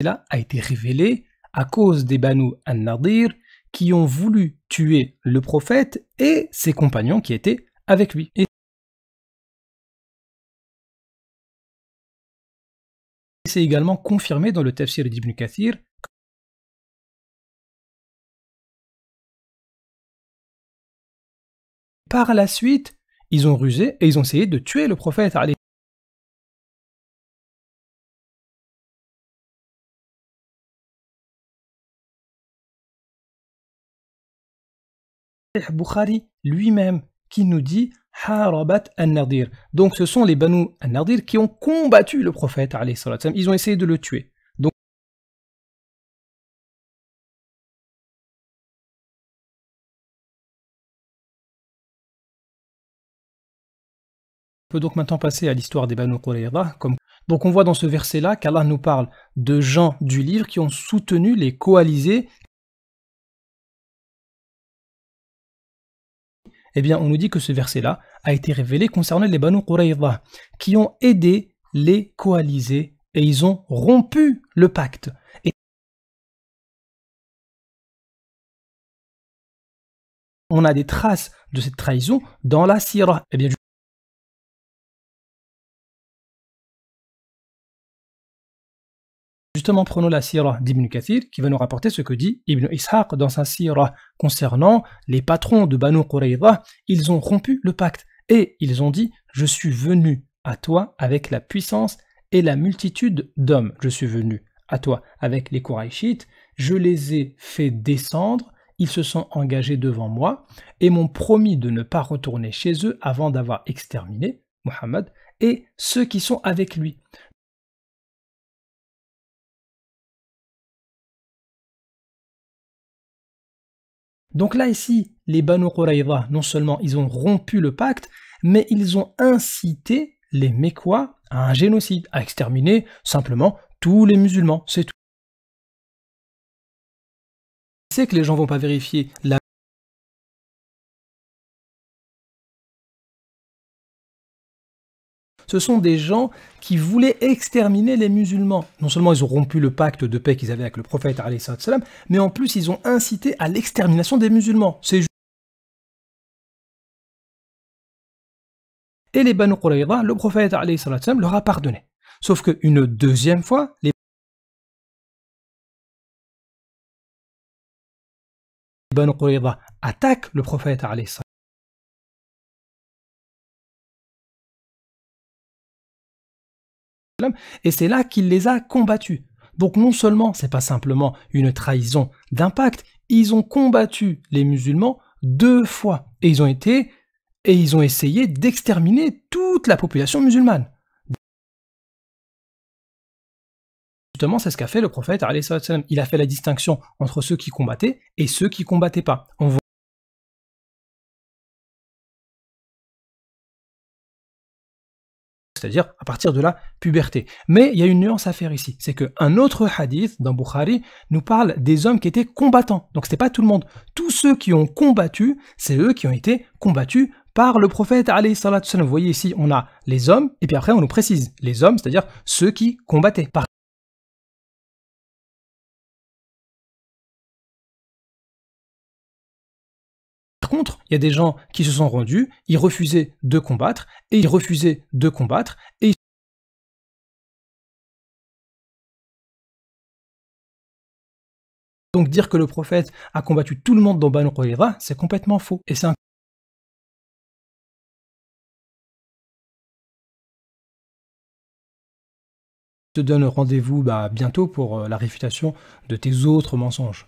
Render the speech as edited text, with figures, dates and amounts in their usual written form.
là a été révélé à cause des Banu an-Nadir qui ont voulu tuer le prophète et ses compagnons qui étaient avec lui. Et c'est également confirmé dans le tafsir d'Ibn Kathir. Par la suite, ils ont rusé et ils ont essayé de tuer le prophète. Bukhari lui-même qui nous dit Harabat an-Nadir. Donc ce sont les Banu an-Nadir qui ont combattu le prophète. Ils ont essayé de le tuer. Donc, on peut donc maintenant passer à l'histoire des Banu Qurayza. Donc on voit dans ce verset-là qu'Allah nous parle de gens du livre qui ont soutenu les coalisés. Eh bien, on nous dit que ce verset-là a été révélé concernant les Banu Qurayza, qui ont aidé les coalisés et ils ont rompu le pacte. Et on a des traces de cette trahison dans la Sira. Eh bien, justement, prenons la Sira d'Ibn Kathir qui va nous rapporter ce que dit Ibn Ishaq dans sa Sira concernant les patrons de Banu Qurayza. Ils ont rompu le pacte et ils ont dit « Je suis venu à toi avec la puissance et la multitude d'hommes. Je suis venu à toi avec les Qurayshites. Je les ai fait descendre. Ils se sont engagés devant moi et m'ont promis de ne pas retourner chez eux avant d'avoir exterminé Muhammad et ceux qui sont avec lui. » Donc là, ici, les Banu Qurayza, non seulement ils ont rompu le pacte, mais ils ont incité les Mécois à un génocide, à exterminer simplement tous les musulmans, c'est tout. C'est que les gens vont pas vérifier la... Ce sont des gens qui voulaient exterminer les musulmans. Non seulement ils ont rompu le pacte de paix qu'ils avaient avec le prophète, mais en plus ils ont incité à l'extermination des musulmans. Et les Banu Qurayza, le prophète leur a pardonné. Sauf qu'une deuxième fois, les Banu Qurayza attaquent le prophète et c'est là qu'il les a combattus. Donc non seulement c'est pas simplement une trahison d'un pacte, ils ont combattu les musulmans 2 fois et ils ont essayé d'exterminer toute la population musulmane. Justement, c'est ce qu'a fait le prophète. Il a fait la distinction entre ceux qui combattaient et ceux qui combattaient pas. C'est-à-dire à partir de la puberté. Mais il y a une nuance à faire ici, c'est qu'un autre hadith dans Bukhari nous parle des hommes qui étaient combattants. Donc c'était pas tout le monde. Tous ceux qui ont combattu, c'est eux qui ont été combattus par le prophète alayhi salatu sallam. Vous voyez ici, on a les hommes, et puis après on nous précise les hommes, c'est-à-dire ceux qui combattaient. Par contre, il y a des gens qui se sont rendus, ils refusaient de combattre, et ils refusaient de combattre, et donc dire que le prophète a combattu tout le monde dans Banu Qurayza, c'est complètement faux. Et c'est un... Je te donne rendez-vous bientôt pour la réfutation de tes autres mensonges.